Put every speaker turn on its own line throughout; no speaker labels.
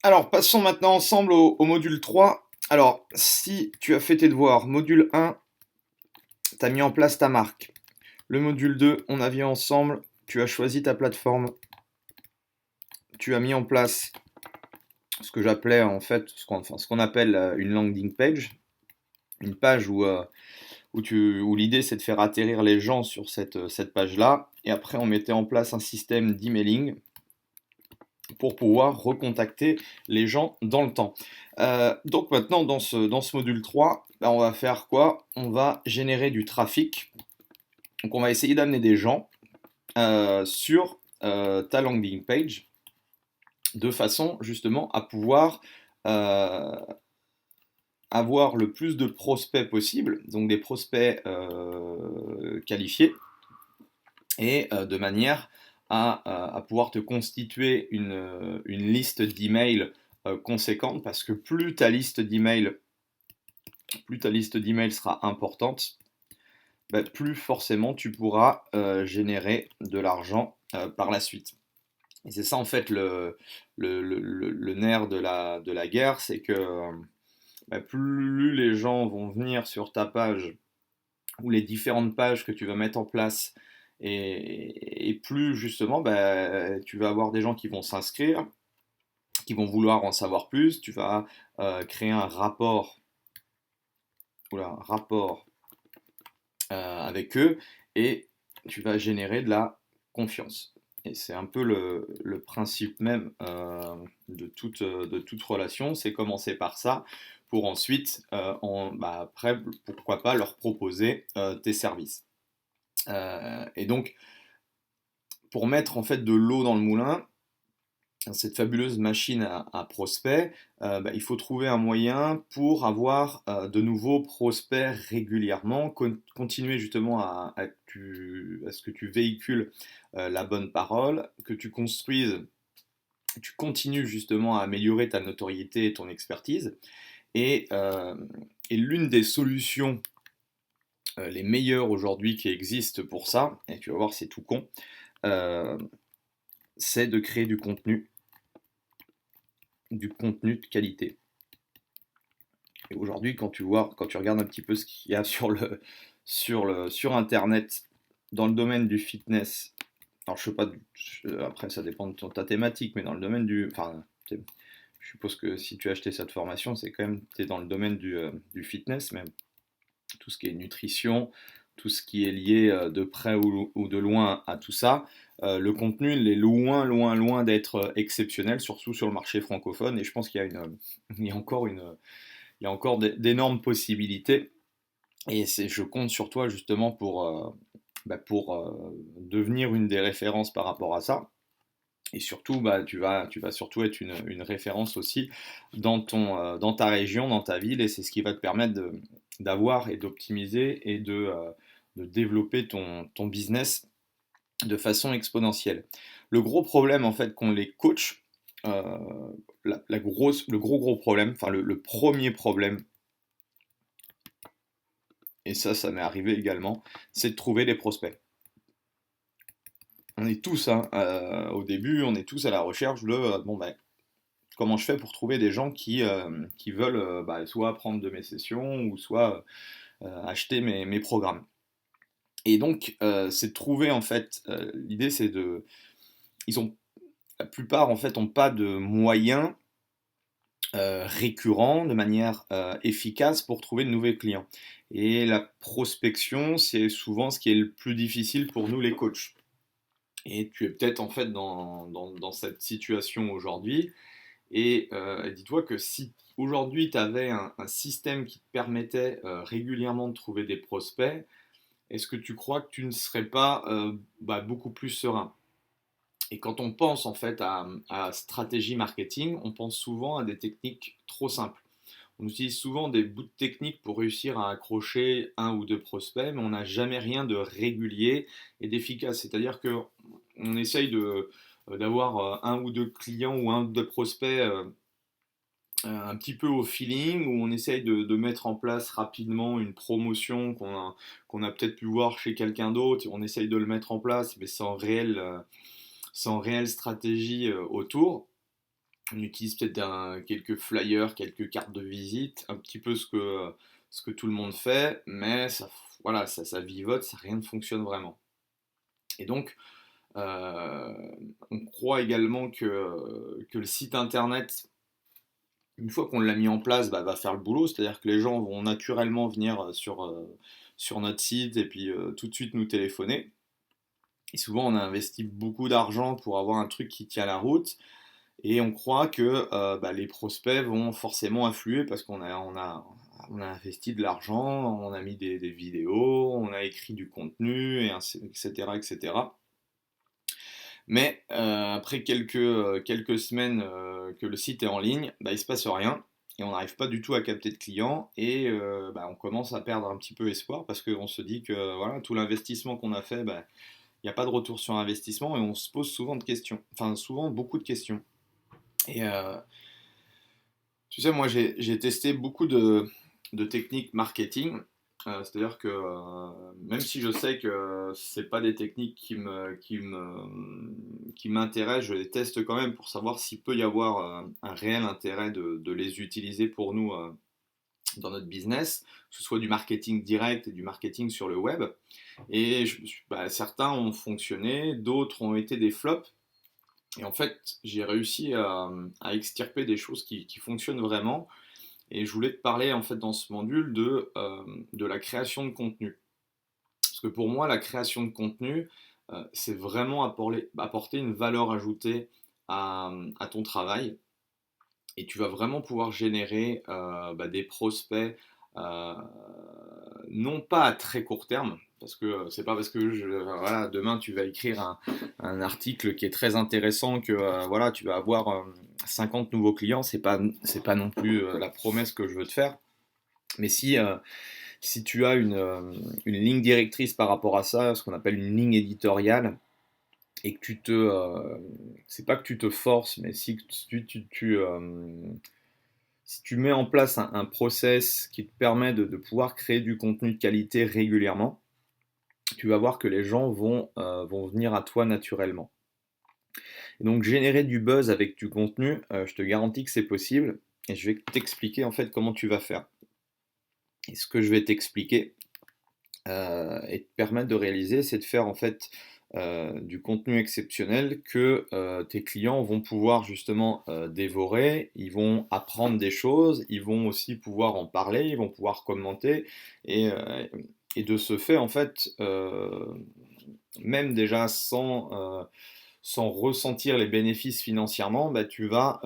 Alors, passons maintenant ensemble au module 3. Alors, si tu as fait tes devoirs, module 1, tu as mis en place ta marque. Le module 2, on a vu ensemble, tu as choisi ta plateforme, tu as mis en place ce que j'appelais en fait, ce qu'on appelle une landing page, une page où l'idée c'est de faire atterrir les gens sur cette page-là, et après on mettait en place un système d'emailing pour pouvoir recontacter les gens dans le temps. Donc maintenant, dans ce module 3, ben, on va faire quoi? On va générer du trafic. Donc on va essayer d'amener des gens sur ta landing page de façon justement à pouvoir euh, avoir le plus de prospects possible, donc des prospects qualifiés, et de manière à pouvoir te constituer une liste d'emails conséquente, parce que plus ta liste d'emails sera importante, bah, plus forcément tu pourras générer de l'argent par la suite. Et c'est ça en fait le nerf de la guerre, c'est que bah, plus les gens vont venir sur ta page ou les différentes pages que tu vas mettre en place, et plus justement bah, tu vas avoir des gens qui vont s'inscrire, qui vont vouloir en savoir plus, tu vas créer un rapport, avec eux, et tu vas générer de la confiance. Et c'est un peu le principe même de toute relation, c'est commencer par ça, pour ensuite, bah, après, pourquoi pas leur proposer tes services. Et donc, pour mettre en fait de l'eau dans le moulin, cette fabuleuse machine à prospects, bah, il faut trouver un moyen pour avoir de nouveaux prospects régulièrement, continuer justement à ce que tu véhicules la bonne parole, que tu continues justement à améliorer ta notoriété et ton expertise. Et l'une des solutions les meilleures aujourd'hui qui existent pour ça, et tu vas voir c'est tout con, euh, c'est de créer du contenu de qualité. Et aujourd'hui, quand tu regardes un petit peu ce qu'il y a sur Internet, dans le domaine du fitness, alors je sais pas, après ça dépend de ta thématique, mais dans le domaine enfin, je suppose que si tu as acheté cette formation, c'est quand même, tu es dans le domaine du fitness, mais tout ce qui est nutrition, tout ce qui est lié de près ou de loin à tout ça, le contenu il est loin, loin, loin d'être exceptionnel, surtout sur le marché francophone, et je pense qu'il y a il y a encore il y a encore d'énormes possibilités. Et je compte sur toi justement pour devenir une des références par rapport à ça. Et surtout, bah, tu vas surtout être une référence aussi dans ta région, dans ta ville, et c'est ce qui va te permettre d'avoir et d'optimiser et de développer ton business de façon exponentielle. Le gros problème en fait qu'ont les coachs, euh, le gros problème, enfin le premier problème, et ça m'est arrivé également, c'est de trouver des prospects. On est tous, hein, au début, on est tous à la recherche de bon ben, comment je fais pour trouver des gens qui veulent bah, soit prendre de mes sessions ou soit acheter mes programmes. Et donc, c'est de trouver en fait, l'idée c'est ils ont, la plupart en fait, n'ont pas de moyens récurrents de manière efficace pour trouver de nouveaux clients. Et la prospection, c'est souvent ce qui est le plus difficile pour nous les coachs. Et tu es peut-être en fait dans cette situation aujourd'hui. Et dis-toi que si aujourd'hui tu avais un système qui te permettait régulièrement de trouver des prospects, est-ce que tu crois que tu ne serais pas bah, beaucoup plus serein? Et quand on pense en fait à stratégie marketing, on pense souvent à des techniques trop simples. On utilise souvent des bouts de technique pour réussir à accrocher un ou deux prospects, mais on n'a jamais rien de régulier et d'efficace. C'est-à-dire que on essaye d'avoir un ou deux clients ou un ou deux prospects un petit peu au feeling, où on essaye de mettre en place rapidement une promotion qu'on a peut-être pu voir chez quelqu'un d'autre, et on essaye de le mettre en place, mais sans réelle stratégie autour. On utilise peut-être quelques flyers, quelques cartes de visite, un petit peu ce que tout le monde fait, mais ça, voilà, ça vivote, rien ne fonctionne vraiment. Et donc, euh, on croit également que le site internet, une fois qu'on l'a mis en place, bah, va faire le boulot, c'est-à-dire que les gens vont naturellement venir sur notre site et puis tout de suite nous téléphoner. Et souvent, on a investi beaucoup d'argent pour avoir un truc qui tient la route. Et on croit que bah, les prospects vont forcément affluer parce on a investi de l'argent, on a mis des vidéos, on a écrit du contenu, etc., etc. Mais après quelques semaines que le site est en ligne, bah, il ne se passe rien et on n'arrive pas du tout à capter de clients et bah, on commence à perdre un petit peu espoir parce qu'on se dit que voilà, tout l'investissement qu'on a fait, bah, il n'y a pas de retour sur investissement et on se pose souvent de questions, enfin souvent beaucoup de questions. Et tu sais, moi j'ai testé beaucoup de techniques marketing. C'est-à-dire que même si je sais que c'est pas des techniques qui m'intéressent, je les teste quand même pour savoir s'il peut y avoir un réel intérêt de les utiliser pour nous dans notre business, que ce soit du marketing direct et du marketing sur le web. Et bah, certains ont fonctionné, d'autres ont été des flops. Et en fait, j'ai réussi à extirper des choses qui fonctionnent vraiment. Et je voulais te parler en fait dans ce module de la création de contenu. Parce que pour moi, la création de contenu, c'est vraiment apporter une valeur ajoutée à ton travail. Et tu vas vraiment pouvoir générer bah, des prospects, euh, non pas à très court terme, parce que c'est pas parce que voilà, demain tu vas écrire un article qui est très intéressant que voilà, tu vas avoir 50 nouveaux clients, c'est pas non plus la promesse que je veux te faire. Mais si tu as une ligne directrice par rapport à ça, ce qu'on appelle une ligne éditoriale, et que c'est pas que tu te forces, mais si tu mets en place un process qui te permet de pouvoir créer du contenu de qualité régulièrement, tu vas voir que les gens vont venir à toi naturellement. Et donc générer du buzz avec du contenu, je te garantis que c'est possible, et je vais t'expliquer en fait comment tu vas faire. Et ce que je vais t'expliquer et te permettre de réaliser, c'est de faire en fait du contenu exceptionnel que tes clients vont pouvoir justement dévorer, ils vont apprendre des choses, ils vont aussi pouvoir en parler, ils vont pouvoir commenter et, euh, et de ce fait en fait, même déjà sans ressentir les bénéfices financièrement, bah, tu vas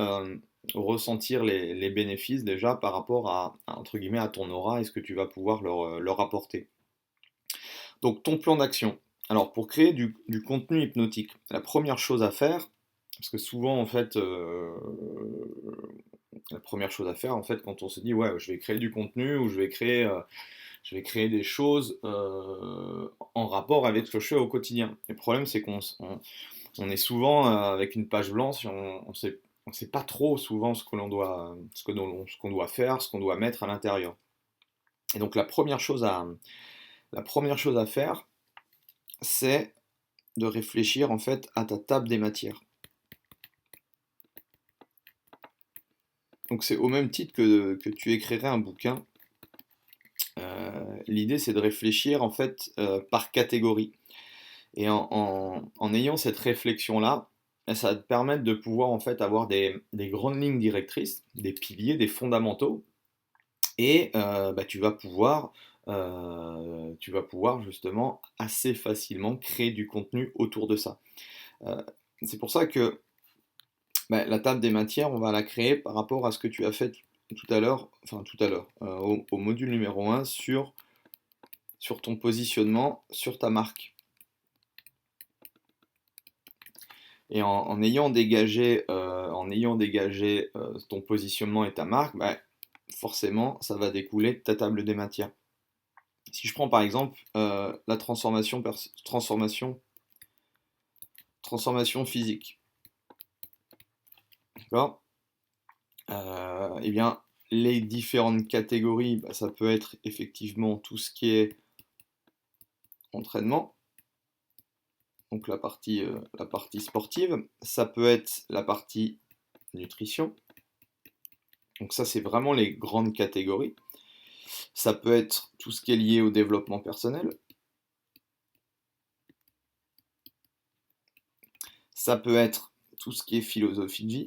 ressentir les bénéfices déjà par rapport entre guillemets à ton aura et ce que tu vas pouvoir leur apporter. Donc ton plan d'action. Alors pour créer du contenu hypnotique, la première chose à faire, parce que souvent en fait, la première chose à faire en fait quand on se dit ouais je vais créer du contenu ou je vais créer des choses en rapport avec ce que je fais au quotidien. Le problème c'est on est souvent avec une page blanche, on sait pas trop souvent ce que l'on doit, ce qu'on doit faire, ce qu'on doit mettre à l'intérieur. Et donc la première chose à faire, c'est de réfléchir en fait à ta table des matières. Donc c'est au même titre que tu écrirais un bouquin. L'idée c'est de réfléchir en fait par catégorie. Et en ayant cette réflexion-là, ça va te permettre de pouvoir en fait avoir des grandes lignes directrices, des piliers, des fondamentaux, et bah, tu vas pouvoir justement assez facilement créer du contenu autour de ça. Euh, c'est pour ça que bah, la table des matières, on va la créer par rapport à ce que tu as fait tout à l'heure, au module numéro un sur ton positionnement, sur ta marque. Et en ayant dégagé ton positionnement et ta marque, bah, forcément, ça va découler de ta table des matières. Si je prends par exemple la transformation physique, d'accord. Eh bien, les différentes catégories, bah, ça peut être effectivement tout ce qui est entraînement, donc la partie sportive, ça peut être la partie nutrition. Donc ça, c'est vraiment les grandes catégories. Ça peut être tout ce qui est lié au développement personnel. Ça peut être tout ce qui est philosophie de vie.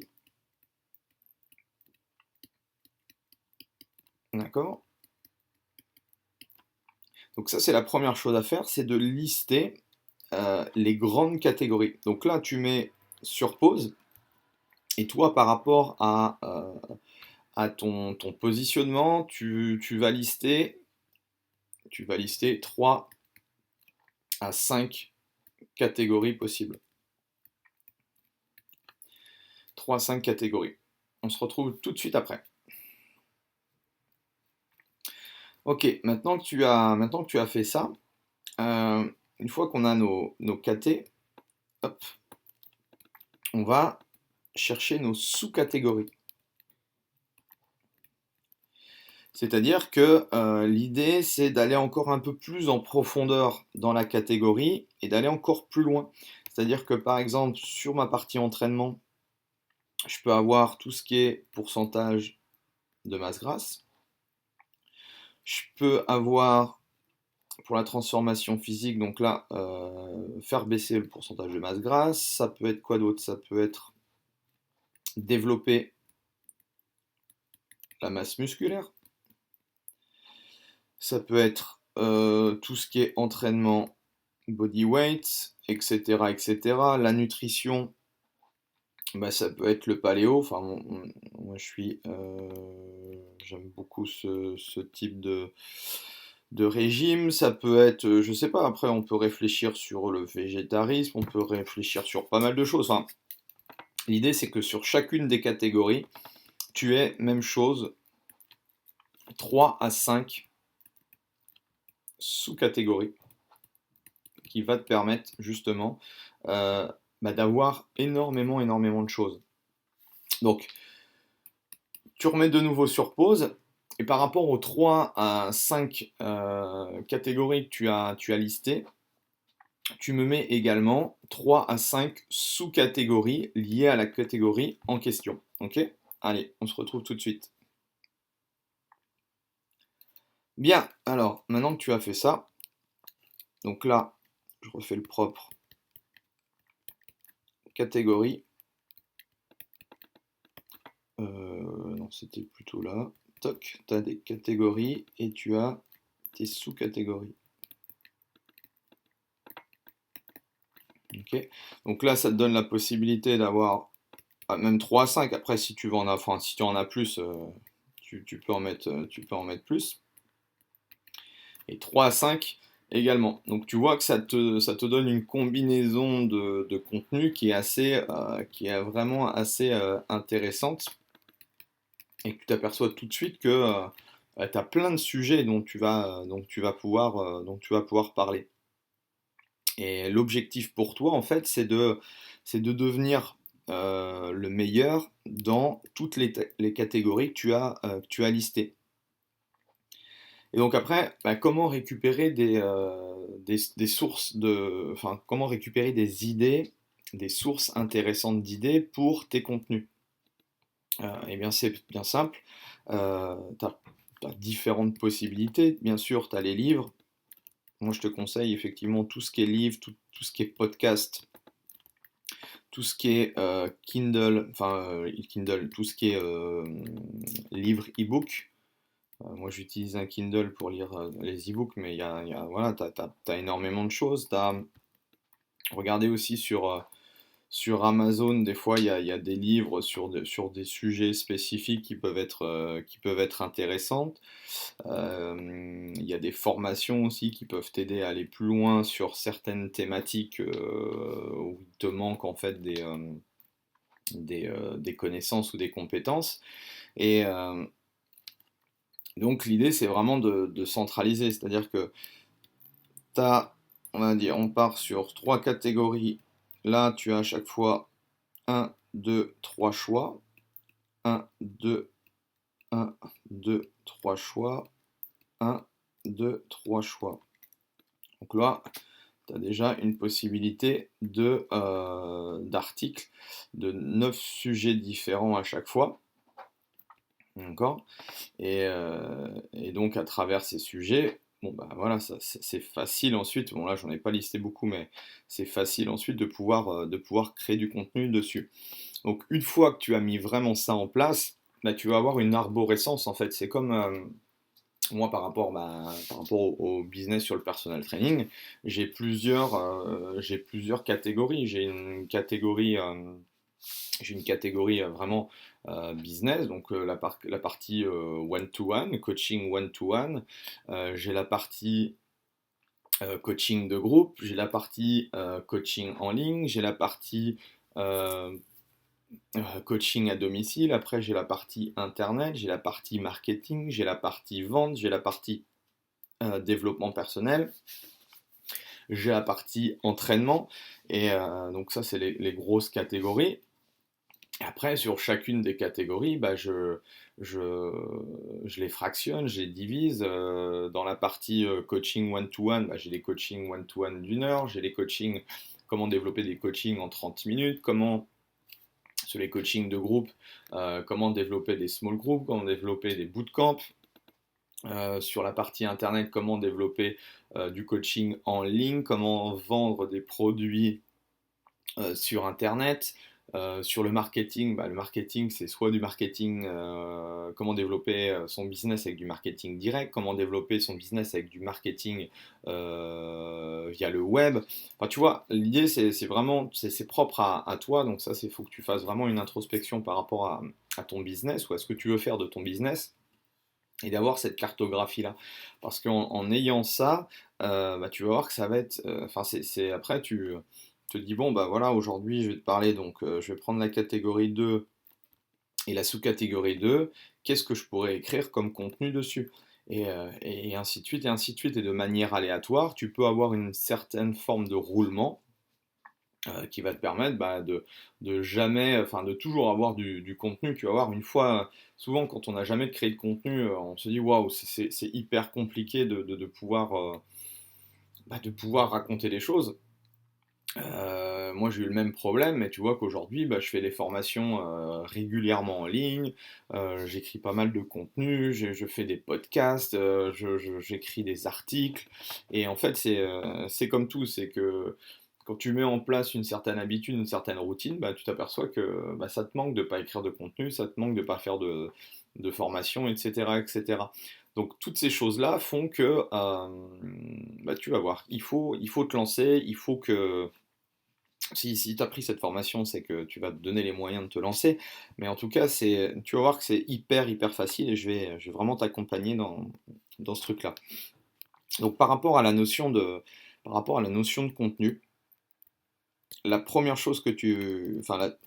D'accord? Donc ça, c'est la première chose à faire, c'est de lister les grandes catégories. Donc là, tu mets sur pause, et toi, par rapport à ton positionnement, tu vas lister 3 à 5 catégories possibles. 3 à 5 catégories. On se retrouve tout de suite après. Ok, maintenant que tu as fait ça, une fois qu'on a nos catés, hop, on va chercher nos sous-catégories. C'est-à-dire que l'idée, c'est d'aller encore un peu plus en profondeur dans la catégorie et d'aller encore plus loin. C'est-à-dire que par exemple, sur ma partie entraînement, je peux avoir tout ce qui est pourcentage de masse grasse. Je peux avoir pour la transformation physique, donc là, faire baisser le pourcentage de masse grasse. Ça peut être quoi d'autre? Ça peut être développer la masse musculaire. Ça peut être tout ce qui est entraînement body weight, etc., etc. La nutrition, bah, ça peut être le paléo. Enfin, moi, j'aime beaucoup ce type de régime. Ça peut être, je sais pas. Après, on peut réfléchir sur le végétarisme. On peut réfléchir sur pas mal de choses. Enfin, l'idée, c'est que sur chacune des catégories, tu aies même chose, 3 à 5 sous-catégories qui va te permettre justement d'avoir énormément de choses. Donc, tu remets de nouveau sur pause, et par rapport aux 3 à 5 catégories que tu as listées, tu me mets également 3 à 5 sous-catégories liées à la catégorie en question. Ok? Allez, on se retrouve tout de suite. Bien, alors, maintenant que tu as fait ça, donc là, je refais le propre. Catégorie. Non, c'était plutôt là. Toc, tu as des catégories et tu as tes sous-catégories. Ok. Donc là, ça te donne la possibilité d'avoir même 3 à 5. Après, si tu veux en avoir, enfin, si tu en as plus, tu peux en mettre plus. Et 3 à 5 également. Donc tu vois que ça te donne une combinaison de contenu qui est vraiment assez intéressante. Et que tu t'aperçois tout de suite que tu as plein de sujets dont tu vas pouvoir parler. Et l'objectif pour toi, en fait, c'est de devenir le meilleur dans toutes les catégories que tu as listées. Et donc après, bah, comment récupérer des sources enfin, comment récupérer des idées, des sources intéressantes d'idées pour tes contenus? Eh bien, c'est bien simple. Tu as différentes possibilités. Bien sûr, tu as les livres. Moi, je te conseille effectivement tout ce qui est livre, tout ce qui est podcast, tout ce qui est Kindle, enfin Kindle, tout ce qui est livre e-book. Moi, j'utilise un Kindle pour lire les e-books, mais voilà, t'as énormément de choses. Regardez aussi sur Amazon, des fois, il y a des livres sur des sujets spécifiques qui peuvent être intéressants. Il y a des formations aussi qui peuvent t'aider à aller plus loin sur certaines thématiques où il te manque en fait des connaissances ou des compétences. Et donc l'idée c'est vraiment de centraliser, c'est-à-dire que on va dire, on part sur 3 catégories. Là, tu as à chaque fois 1, 2, 3 choix. 1, 2, 1, 2, 3 choix. 1, 2, 3 choix. Donc là, tu as déjà une possibilité d'articles de 9 sujets différents à chaque fois. D'accord? Et donc à travers ces sujets, bon bah voilà, c'est facile ensuite, bon là j'en ai pas listé beaucoup, mais c'est facile ensuite de pouvoir créer du contenu dessus. Donc une fois que tu as mis vraiment ça en place, bah, tu vas avoir une arborescence en fait. C'est comme moi par rapport au business sur le personal training, j'ai plusieurs catégories. J'ai une catégorie vraiment business, donc la partie one-to-one, coaching one-to-one. J'ai la partie coaching de groupe, j'ai la partie coaching en ligne, j'ai la partie euh, coaching à domicile, après j'ai la partie internet, j'ai la partie marketing, j'ai la partie vente, j'ai la partie développement personnel, j'ai la partie entraînement, et donc ça c'est les grosses catégories. Et après, sur chacune des catégories, bah, je, je les fractionne, je les divise. Dans la partie coaching one-to-one, bah, j'ai des coachings one-to-one d'une heure, j'ai des coachings, comment développer des coachings en 30 minutes, comment, sur les coachings de groupe, comment développer des small groups, comment développer des bootcamps. Sur la partie internet, comment développer du coaching en ligne, comment vendre des produits sur Internet. Sur le marketing, bah, le marketing, c'est soit du marketing, comment développer son business avec du marketing direct, comment développer son business avec du marketing via le web. Enfin, tu vois, l'idée, c'est vraiment, c'est propre à toi, donc ça, il faut que tu fasses vraiment une introspection par rapport à ton business ou à ce que tu veux faire de ton business et d'avoir cette cartographie-là. Parce qu'en ayant ça, bah, tu vas voir que ça va être... Enfin, après, tu te dis, bon, bah voilà, aujourd'hui, je vais te parler, donc je vais prendre la catégorie 2 et la sous-catégorie 2, qu'est-ce que je pourrais écrire comme contenu dessus? Et ainsi de suite, et ainsi de suite, et de manière aléatoire, tu peux avoir une certaine forme de roulement qui va te permettre bah, de jamais, enfin de toujours avoir du contenu. Tu vas voir, une fois, souvent quand on n'a jamais créé de contenu, on se dit waouh, c'est hyper compliqué de pouvoir raconter des choses. Moi j'ai eu le même problème, mais tu vois qu'aujourd'hui bah, je fais des formations régulièrement en ligne, j'écris pas mal de contenu, je fais des podcasts, j'écris des articles, et en fait c'est comme tout, c'est que quand tu mets en place une certaine habitude, une certaine routine, bah, tu t'aperçois que bah, ça te manque de ne pas écrire de contenu, ça te manque de ne pas faire de formation, etc., etc. Donc toutes ces choses-là font que bah, tu vas voir, il faut te lancer, il faut que si tu as pris cette formation, c'est que tu vas te donner les moyens de te lancer. Mais en tout cas, tu vas voir que c'est hyper facile et je vais vraiment t'accompagner dans ce truc-là. Donc par rapport à la notion de contenu, la première chose que ça va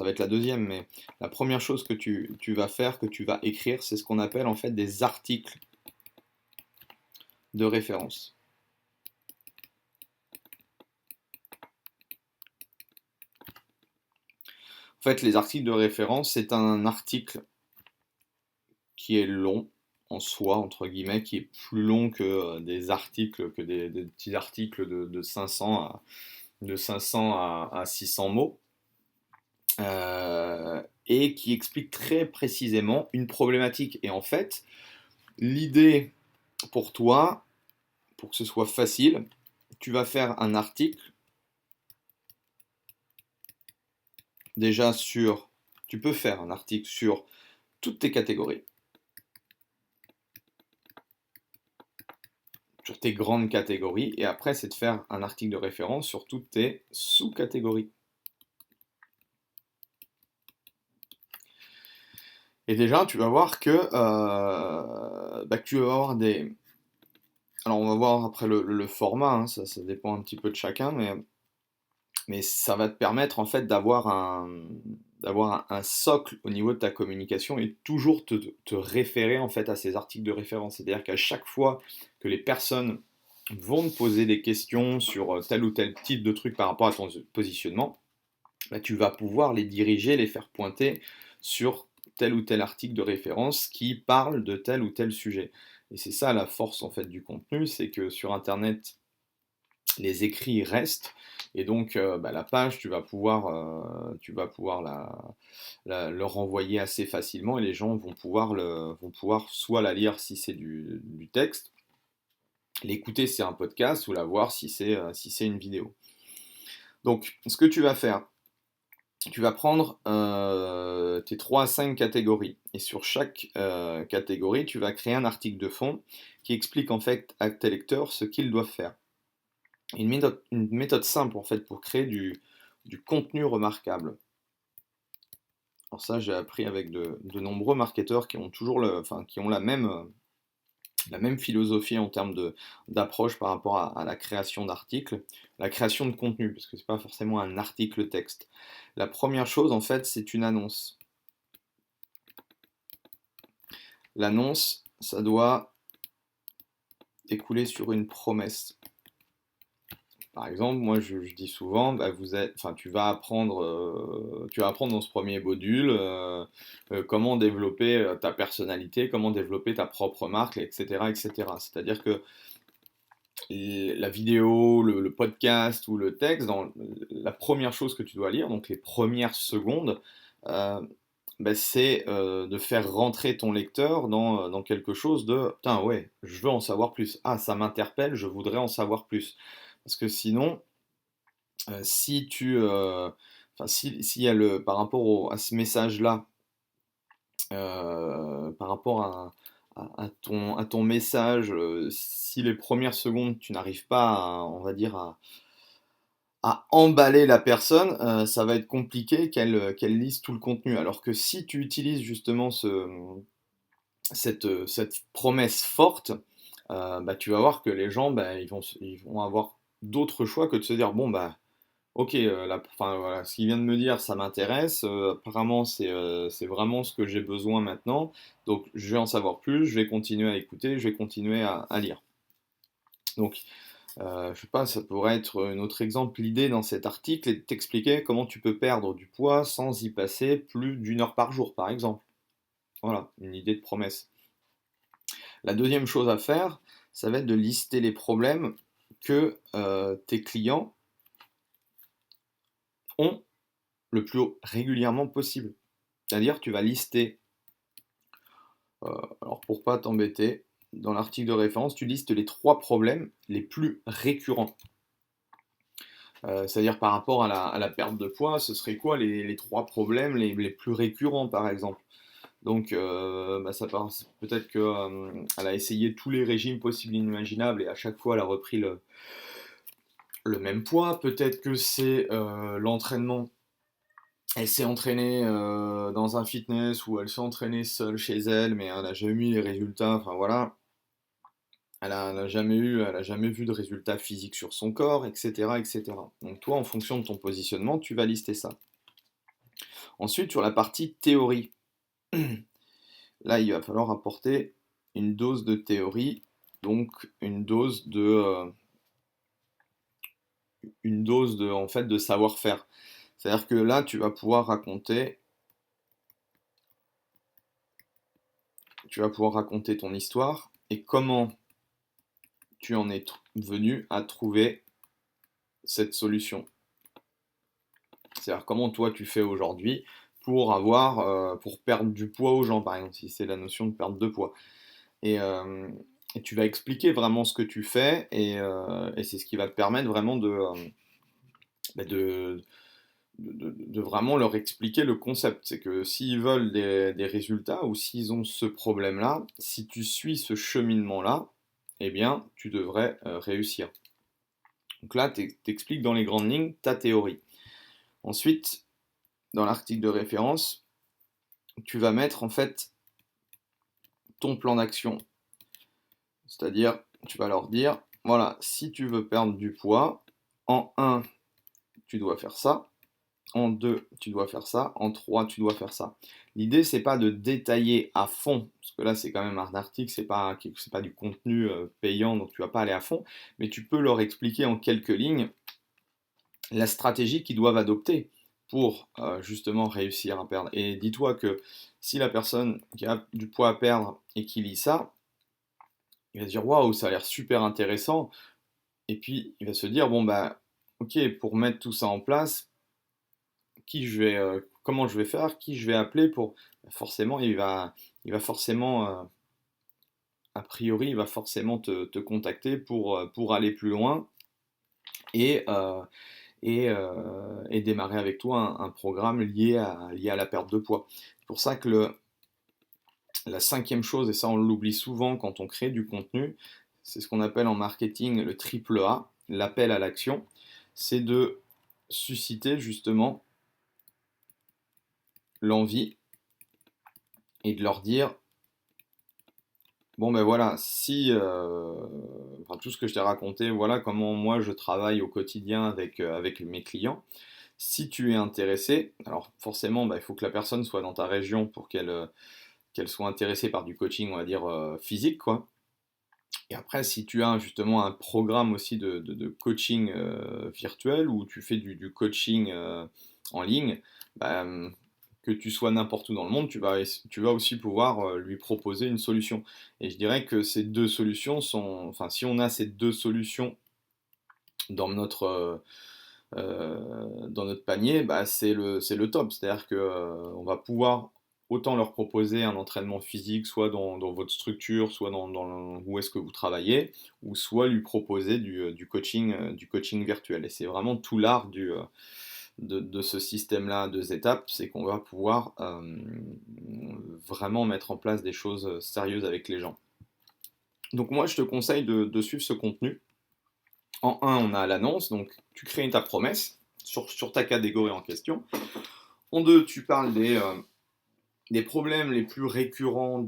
être la deuxième, mais la première chose que tu vas faire, que tu vas écrire, c'est ce qu'on appelle en fait des articles de référence. En fait, les articles de référence, c'est un article qui est long en soi, entre guillemets, qui est plus long que des articles, que des petits articles de 500 à 600 mots, et qui explique très précisément une problématique. Et en fait, l'idée pour toi, pour que ce soit facile, tu vas faire un article déjà tu peux faire un article sur toutes tes catégories, sur tes grandes catégories, et après c'est de faire un article de référence sur toutes tes sous-catégories. Et déjà, tu vas voir que tu vas avoir des... Alors on va voir après le format, hein, ça dépend un petit peu de chacun, mais ça va te permettre en fait d'avoir un socle au niveau de ta communication et toujours te référer en fait à ces articles de référence. C'est-à-dire qu'à chaque fois que les personnes vont te poser des questions sur tel ou tel type de truc par rapport à ton positionnement, bah, tu vas pouvoir les diriger, les faire pointer sur tel ou tel article de référence qui parle de tel ou tel sujet. Et c'est ça la force en fait du contenu, c'est que sur Internet, les écrits restent. Et donc, la page, tu vas pouvoir le renvoyer assez facilement et les gens vont pouvoir soit la lire si c'est du texte, l'écouter si c'est un podcast ou la voir si c'est une vidéo. Donc, ce que tu vas faire, tu vas prendre tes 3 à 5 catégories. Et sur chaque catégorie, tu vas créer un article de fond qui explique en fait à tes lecteurs ce qu'ils doivent faire. Une méthode simple en fait pour créer du contenu remarquable. Alors ça, j'ai appris avec de nombreux marketeurs qui ont toujours qui ont la même philosophie en termes d'approche par rapport à la création d'articles, la création de contenu, parce que c'est pas forcément un article texte. La première chose, en fait, c'est une annonce. L'annonce, ça doit écouler sur une promesse. Par exemple, moi je dis souvent, tu vas apprendre dans ce premier module comment développer ta personnalité, comment développer ta propre marque, etc., etc. C'est-à-dire que la vidéo, le podcast ou le texte, la première chose que tu dois lire, donc les premières secondes, euh, c'est de faire rentrer ton lecteur dans quelque chose de putain, ouais, je veux en savoir plus. Ah, ça m'interpelle, je voudrais en savoir plus. Parce que sinon, si tu. S'il y a par rapport à ce message-là, par rapport à ton message, si les premières secondes, tu n'arrives pas, on va dire, à emballer la personne, ça va être compliqué qu'elle lise tout le contenu. Alors que si tu utilises justement cette promesse forte, tu vas voir que les gens, ils vont avoir d'autres choix que de se dire, bon, ok, voilà, ce qu'il vient de me dire, ça m'intéresse. Apparemment, c'est vraiment ce que j'ai besoin maintenant. Donc, je vais en savoir plus, je vais continuer à écouter, je vais continuer à lire. Donc, je sais pas, ça pourrait être un autre exemple. L'idée dans cet article est de t'expliquer comment tu peux perdre du poids sans y passer plus d'1 heure par jour, par exemple. Voilà, une idée de promesse. La deuxième chose à faire, ça va être de lister les problèmes que tes clients ont le plus régulièrement possible. C'est-à-dire, tu vas lister, alors pour pas t'embêter, dans l'article de référence, tu listes les 3 problèmes les plus récurrents. C'est-à-dire par rapport à la perte de poids, ce serait quoi les 3 problèmes les plus récurrents, par exemple. Donc, peut-être qu'elle a essayé tous les régimes possibles et inimaginables et à chaque fois, elle a repris le même poids. Peut-être que c'est l'entraînement. Elle s'est entraînée dans un fitness ou elle s'est entraînée seule chez elle, mais elle n'a jamais eu les résultats. Enfin voilà, elle a jamais vu de résultats physiques sur son corps, etc., etc. Donc toi, en fonction de ton positionnement, tu vas lister ça. Ensuite, sur la partie théorie, là, il va falloir apporter une dose de théorie, donc une dose de, en fait, de savoir-faire. C'est-à-dire que là, tu vas pouvoir raconter ton histoire et comment tu en es venu à trouver cette solution. C'est-à-dire comment toi tu fais aujourd'hui pour perdre du poids aux gens, par exemple, si c'est la notion de perte de poids. Et, euh, et tu vas expliquer vraiment ce que tu fais et c'est ce qui va te permettre vraiment bah, de, de vraiment leur expliquer le concept. C'est que s'ils veulent des résultats ou s'ils ont ce problème-là, si tu suis ce cheminement-là, eh bien, tu devrais réussir. Donc là, tu expliques dans les grandes lignes ta théorie. Ensuite, dans l'article de référence, tu vas mettre en fait ton plan d'action. C'est-à-dire, tu vas leur dire, voilà, si tu veux perdre du poids, en 1, tu dois faire ça. En 2, tu dois faire ça. En 3, tu dois faire ça. L'idée, c'est pas de détailler à fond, parce que là, c'est quand même un article, c'est pas du contenu payant, donc tu vas pas aller à fond, mais tu peux leur expliquer en quelques lignes la stratégie qu'ils doivent adopter pour justement réussir à perdre. Et dis-toi que si la personne qui a du poids à perdre et qui lit ça, il va se dire waouh, ça a l'air super intéressant. Et puis, il va se dire, bon, bah, ok, pour mettre tout ça en place, comment je vais faire, qui je vais appeler pour... Forcément, il va forcément, a priori, il va forcément te contacter pour aller plus loin et, euh, et démarrer avec toi un programme lié à la perte de poids. C'est pour ça que la cinquième chose, et ça on l'oublie souvent quand on crée du contenu, c'est ce qu'on appelle en marketing le triple A, l'appel à l'action, c'est de susciter justement l'envie et de leur dire, bon ben voilà, si enfin, tout ce que je t'ai raconté, voilà comment moi je travaille au quotidien avec mes clients. Si tu es intéressé, alors forcément, bah, il faut que la personne soit dans ta région pour qu'elle soit intéressée par du coaching, on va dire, physique, quoi. Et après, si tu as justement un programme aussi de coaching virtuel où tu fais du coaching en ligne, bah, que tu sois n'importe où dans le monde, tu vas aussi pouvoir lui proposer une solution. Et je dirais que ces deux solutions sont, enfin, si on a ces deux solutions dans notre panier, bah, c'est le top. C'est-à-dire que, on va pouvoir autant leur proposer un entraînement physique, soit dans votre structure, soit où est-ce que vous travaillez, ou soit lui proposer du coaching virtuel. Et c'est vraiment tout l'art de ce système-là à deux étapes, c'est qu'on va pouvoir vraiment mettre en place des choses sérieuses avec les gens. Donc moi, je te conseille de suivre ce contenu. En un, on a l'annonce, donc tu crées ta promesse sur ta catégorie en question. En deux, tu parles des problèmes les plus récurrents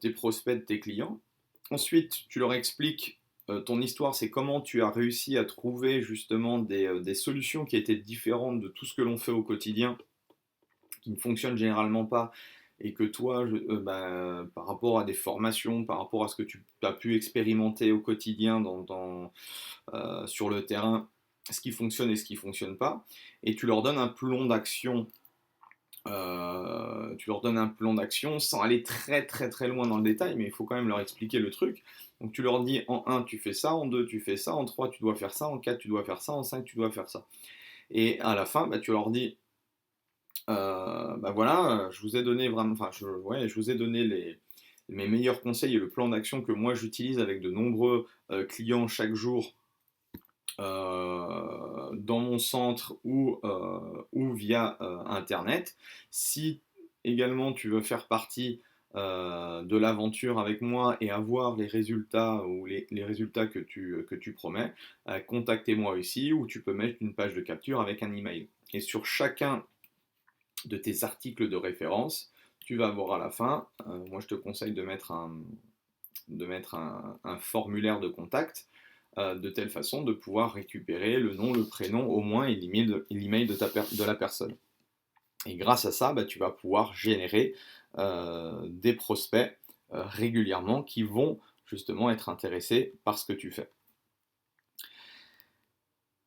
tes prospects, de tes clients. Ensuite, tu leur expliques ton histoire, c'est comment tu as réussi à trouver justement des solutions qui étaient différentes de tout ce que l'on fait au quotidien, qui ne fonctionnent généralement pas, et que toi, bah, par rapport à des formations, par rapport à ce que tu as pu expérimenter au quotidien sur le terrain, ce qui fonctionne et ce qui ne fonctionne pas, et tu leur donnes un plan d'action. Sans aller très très très loin dans le détail, mais il faut quand même leur expliquer le truc. Donc tu leur dis en un tu fais ça, en 2 tu fais ça, en 3 tu dois faire ça, en 4 tu dois faire ça, en 5 tu dois faire ça. Et à la fin, bah, tu leur dis, bah voilà, je vous ai donné vraiment, enfin ouais, je vous ai donné mes meilleurs conseils et le plan d'action que moi j'utilise avec de nombreux clients chaque jour dans mon centre ou via Internet. Si également tu veux faire partie de l'aventure avec moi et avoir les résultats ou les résultats que tu promets, contactez-moi ici, ou tu peux mettre une page de capture avec un email. Et sur chacun de tes articles de référence, tu vas avoir à la fin, moi je te conseille de mettre un formulaire de contact de telle façon de pouvoir récupérer le nom, le prénom, au moins et l'email de la personne. Et grâce à ça, bah, tu vas pouvoir générer des prospects régulièrement qui vont justement être intéressés par ce que tu fais.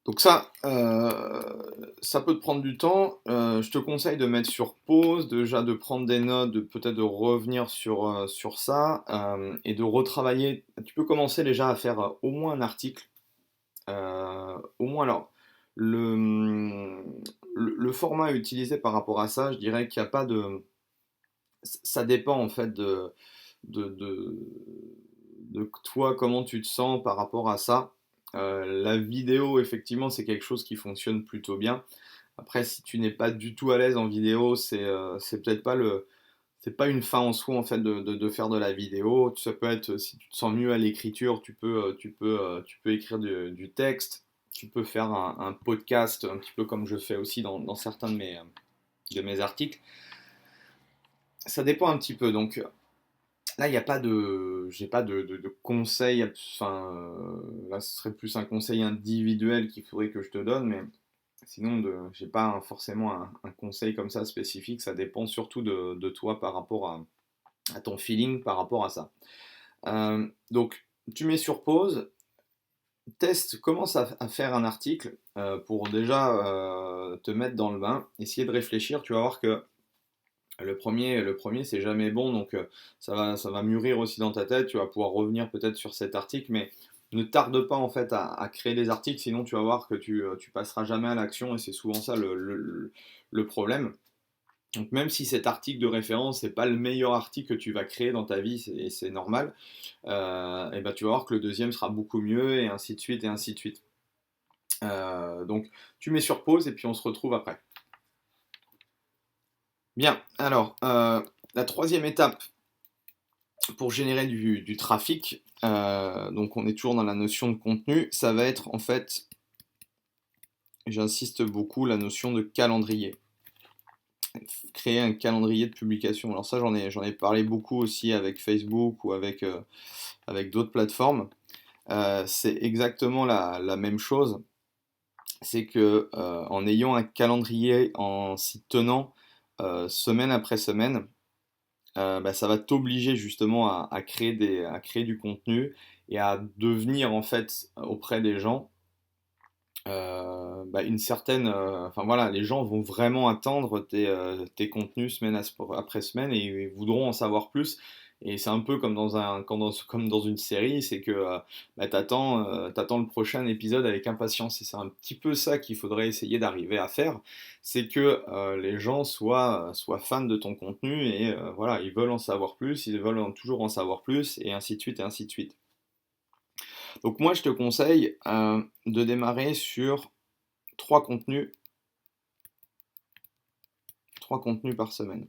Donc ça peut te prendre du temps. Je te conseille de mettre sur pause, déjà de prendre des notes, peut-être de revenir sur ça et de retravailler. Tu peux commencer déjà à faire au moins un article. Au moins alors, le, le format utilisé par rapport à ça, je dirais qu'il n'y a pas de... Ça dépend en fait de, de, de toi, comment tu te sens par rapport à ça. La vidéo, effectivement, c'est quelque chose qui fonctionne plutôt bien. Après, si tu n'es pas du tout à l'aise en vidéo, c'est peut-être pas c'est pas une fin en soi en fait de faire de la vidéo. Ça peut être, si tu te sens mieux à l'écriture, tu peux écrire du texte. Tu peux faire un podcast, un petit peu comme je fais aussi dans certains de mes articles. Ça dépend un petit peu. Donc là, il n'y a pas j'ai pas de conseils. Enfin, là, ce serait plus un conseil individuel qu'il faudrait que je te donne, mais sinon, j'ai pas forcément un conseil comme ça spécifique. Ça dépend surtout de toi par rapport à ton feeling par rapport à ça. Donc, tu mets sur pause, commence à faire un article pour déjà te mettre dans le bain, essayer de réfléchir. Tu vas voir que le premier c'est jamais bon, donc ça va mûrir aussi dans ta tête. Tu vas pouvoir revenir peut-être sur cet article, mais ne tarde pas en fait à créer des articles, sinon tu vas voir que tu passeras jamais à l'action et c'est souvent ça le problème. Donc même si cet article de référence n'est pas le meilleur article que tu vas créer dans ta vie, et c'est normal, et ben tu vas voir que le deuxième sera beaucoup mieux et ainsi de suite et ainsi de suite. Donc tu mets sur pause et puis on se retrouve après. Bien, alors la troisième étape pour générer du trafic, donc on est toujours dans la notion de contenu, ça va être en fait, j'insiste beaucoup, la notion de calendrier. Créer un calendrier de publication. Alors ça, j'en ai parlé beaucoup aussi avec Facebook ou avec d'autres plateformes. C'est exactement la même chose. C'est que en ayant un calendrier, en s'y tenant semaine après semaine, bah, ça va t'obliger justement à créer du contenu et à devenir en fait auprès des gens bah, une certaine, enfin voilà, les gens vont vraiment attendre tes contenus semaine après semaine et ils voudront en savoir plus. Et c'est un peu comme comme dans une série, c'est que bah, t'attends le prochain épisode avec impatience. Et c'est un petit peu ça qu'il faudrait essayer d'arriver à faire, c'est que les gens soient fans de ton contenu et voilà, ils veulent en savoir plus, ils veulent toujours en savoir plus, et ainsi de suite, et ainsi de suite. Donc moi, je te conseille de démarrer sur trois contenus, trois contenus par semaine.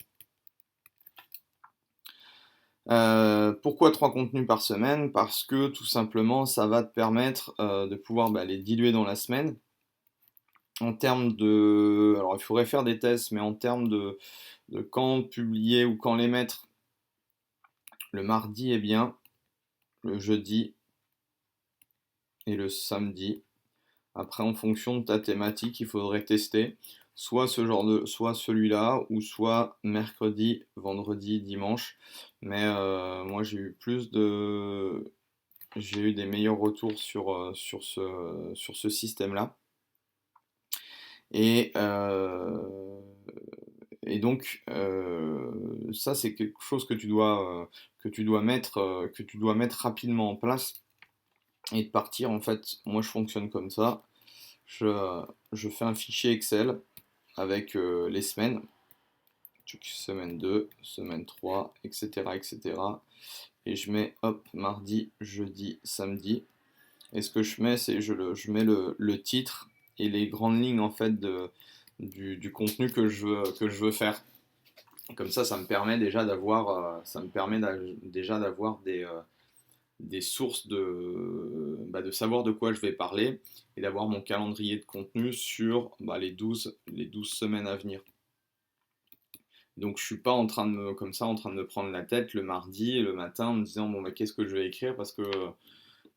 Pourquoi trois contenus par semaine? Parce que tout simplement, ça va te permettre de pouvoir bah, les diluer dans la semaine. En termes de... Alors, il faudrait faire des tests, mais en termes de quand publier ou quand les mettre, le mardi est bien, le jeudi et le samedi. Après, en fonction de ta thématique, il faudrait tester soit celui-là, ou soit mercredi, vendredi, dimanche. Mais moi, j'ai eu des meilleurs retours sur ce système-là. Et, euh, et donc, ça, c'est quelque chose que tu dois mettre rapidement en place et de partir. En fait, moi, je fonctionne comme ça. Je fais un fichier Excel avec les semaines, semaine 2, semaine 3, etc., etc. Et je mets, hop, mardi, jeudi, samedi. Et ce que je mets, c'est je mets le titre et les grandes lignes en fait du contenu que je veux faire. Comme ça me permet déjà déjà d'avoir des sources bah, de savoir de quoi je vais parler et d'avoir mon calendrier de contenu sur bah, les 12 semaines à venir. Donc je suis pas comme ça, en train de me prendre la tête le mardi et le matin en me disant bon bah qu'est-ce que je vais écrire parce que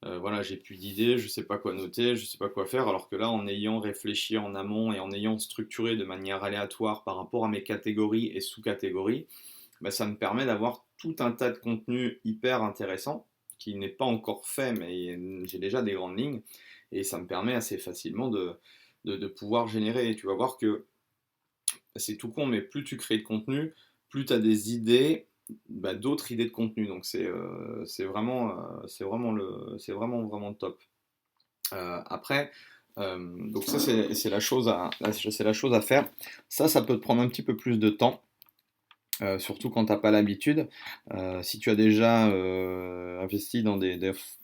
voilà, j'ai plus d'idées, je sais pas quoi noter, je sais pas quoi faire, alors que là, en ayant réfléchi en amont et en ayant structuré de manière aléatoire par rapport à mes catégories et sous-catégories, bah, ça me permet d'avoir tout un tas de contenu hyper intéressant qui n'est pas encore fait, mais j'ai déjà des grandes lignes et ça me permet assez facilement de pouvoir générer. Et tu vas voir que c'est tout con, mais plus tu crées de contenu, plus tu as des idées, bah, d'autres idées de contenu. Donc c'est vraiment, vraiment top. Après, donc ça c'est la chose à faire. Ça peut te prendre un petit peu plus de temps. Surtout quand tu n'as pas l'habitude. Si tu as déjà investi dans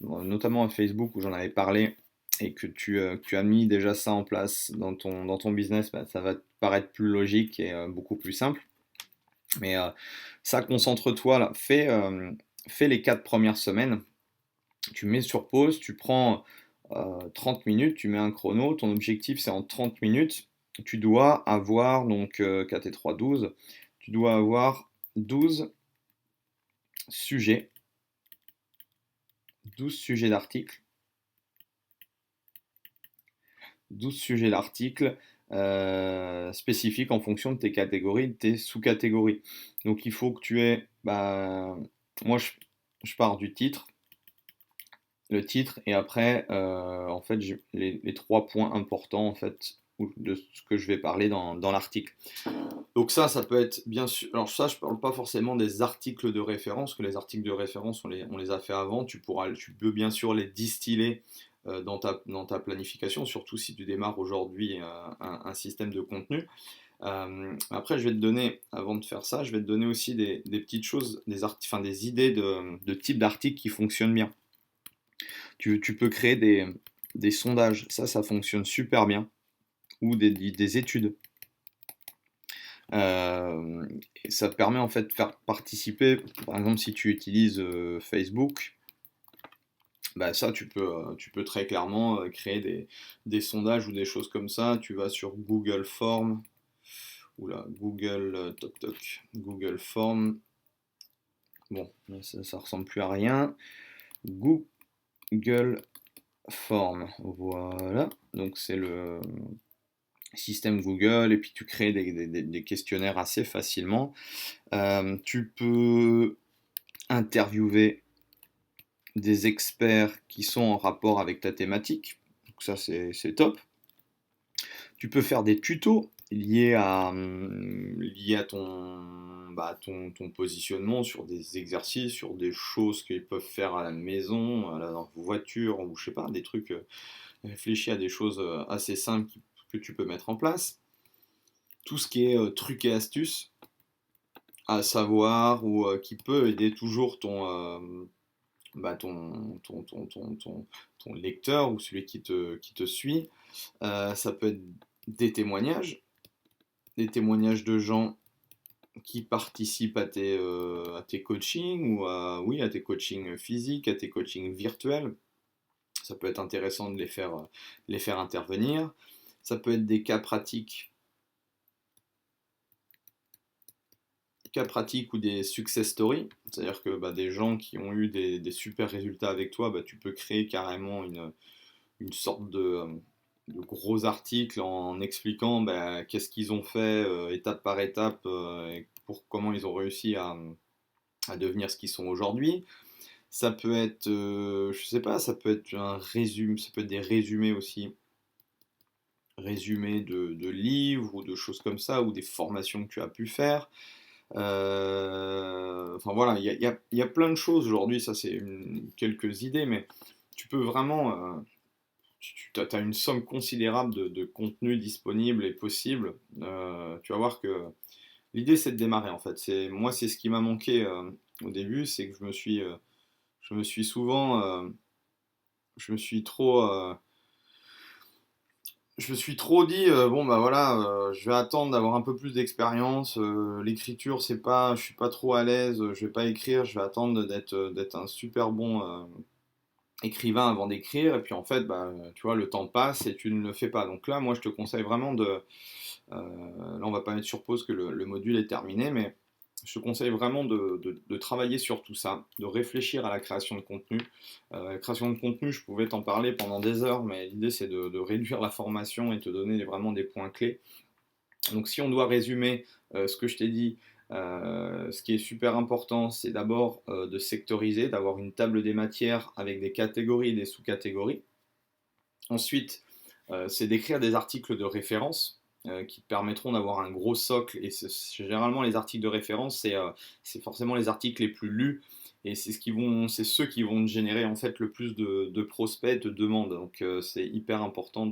notamment à Facebook où j'en avais parlé, et que tu as mis déjà ça en place dans ton business, bah, ça va te paraître plus logique et beaucoup plus simple. Mais ça, concentre-toi là. Fais les 4 premières semaines. Tu mets sur pause, tu prends 30 minutes, tu mets un chrono. Ton objectif, c'est en 30 minutes. Tu dois avoir, donc 4 et 3, 12. Tu dois avoir 12 sujets, 12 sujets d'articles, 12 sujets d'articles spécifiques en fonction de tes catégories, de tes sous-catégories. Donc il faut que tu aies, bah, moi je pars du titre, le titre, et après en fait les trois points importants en fait ou de ce que je vais parler dans l'article. Donc ça peut être bien sûr. Alors ça, je parle pas forcément des articles de référence, que les articles de référence, on les a fait avant. Tu peux bien sûr les distiller dans ta planification, surtout si tu démarres aujourd'hui un système de contenu. Après, je vais te donner, avant de faire ça, je vais te donner aussi des petites choses, des idées de type d'articles qui fonctionnent bien. Tu peux créer des sondages, ça fonctionne super bien, ou des études. Et ça te permet en fait de faire participer, par exemple si tu utilises Facebook, bah ça tu peux très clairement créer des sondages ou des choses comme ça. Tu vas sur Google Form, oula, Google, toc toc, Google Form, bon, ça ressemble plus à rien. Google Form, voilà, donc c'est le système Google, et puis tu crées des questionnaires assez facilement. Tu peux interviewer des experts qui sont en rapport avec ta thématique, donc ça c'est top. Tu peux faire des tutos liés à ton positionnement sur des exercices, sur des choses qu'ils peuvent faire à la maison, à la voiture, ou je sais pas, des trucs, réfléchis à des choses assez simples que tu peux mettre en place. Tout ce qui est trucs et astuces à savoir, ou qui peut aider toujours ton lecteur ou celui qui te suit. Ça peut être des témoignages de gens qui participent à tes coachings, ou oui, à tes coachings physiques, à tes coachings virtuels. Ça peut être intéressant de les faire intervenir. Ça peut être des cas pratiques ou des success stories, c'est-à-dire que des gens qui ont eu des super résultats avec toi, tu peux créer carrément une sorte de gros article en expliquant qu'est-ce qu'ils ont fait étape par étape, et pour comment ils ont réussi à devenir ce qu'ils sont aujourd'hui. Ça peut être, je sais pas, ça peut être un résumé, ça peut être des résumés aussi, résumés de livres ou de choses comme ça, ou des formations que tu as pu faire. Enfin voilà, il y a plein de choses aujourd'hui, ça c'est quelques idées, mais tu peux vraiment, tu as une somme considérable de contenu disponible et possible. Tu vas voir que l'idée c'est de démarrer en fait. Moi c'est ce qui m'a manqué au début, c'est que je me suis souvent, je me suis trop, je me suis trop dit, bon voilà, je vais attendre d'avoir un peu plus d'expérience. L'écriture, c'est pas, je suis pas trop à l'aise, je vais pas écrire, je vais attendre d'être un super bon écrivain avant d'écrire. Et puis en fait, tu vois, le temps passe et tu ne le fais pas. Donc là, moi, je te conseille vraiment là, on va pas mettre sur pause que le module est terminé, mais je te conseille vraiment de travailler sur tout ça, de réfléchir à la création de contenu. La création de contenu, je pouvais t'en parler pendant des heures, mais l'idée c'est de réduire la formation et te donner vraiment des points clés. Donc si on doit résumer ce que je t'ai dit, ce qui est super important, c'est d'abord de sectoriser, d'avoir une table des matières avec des catégories et des sous-catégories. Ensuite, c'est d'écrire des articles de référence qui te permettront d'avoir un gros socle. Et généralement, les articles de référence, c'est forcément les articles les plus lus. Et c'est ceux qui vont te générer en fait le plus de prospects, de demandes. Donc c'est hyper important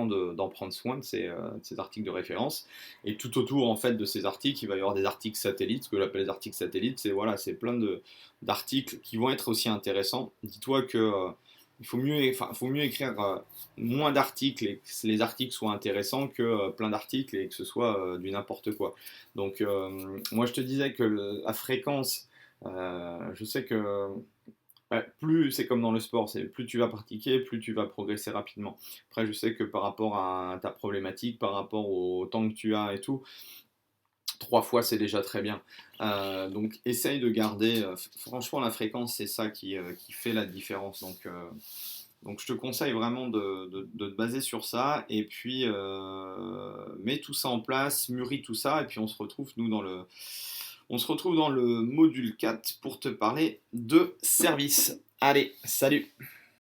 d'en prendre soin de ces articles de référence. Et tout autour en fait de ces articles, il va y avoir des articles satellites. Ce que j'appelle les articles satellites, c'est voilà, c'est plein d'articles qui vont être aussi intéressants. Dis-toi que faut mieux écrire moins d'articles et que les articles soient intéressants que plein d'articles et que ce soit du n'importe quoi. Donc, moi, je te disais que la fréquence, je sais que plus c'est comme dans le sport, c'est plus tu vas pratiquer, plus tu vas progresser rapidement. Après, je sais que par rapport à ta problématique, par rapport au temps que tu as et tout, 3 fois c'est déjà très bien. Donc essaye de garder, franchement la fréquence c'est ça qui fait la différence. Donc je te conseille vraiment de te baser sur ça, et puis mets tout ça en place, mûris tout ça, et puis on se retrouve dans le module 4 pour te parler de service. Allez, salut!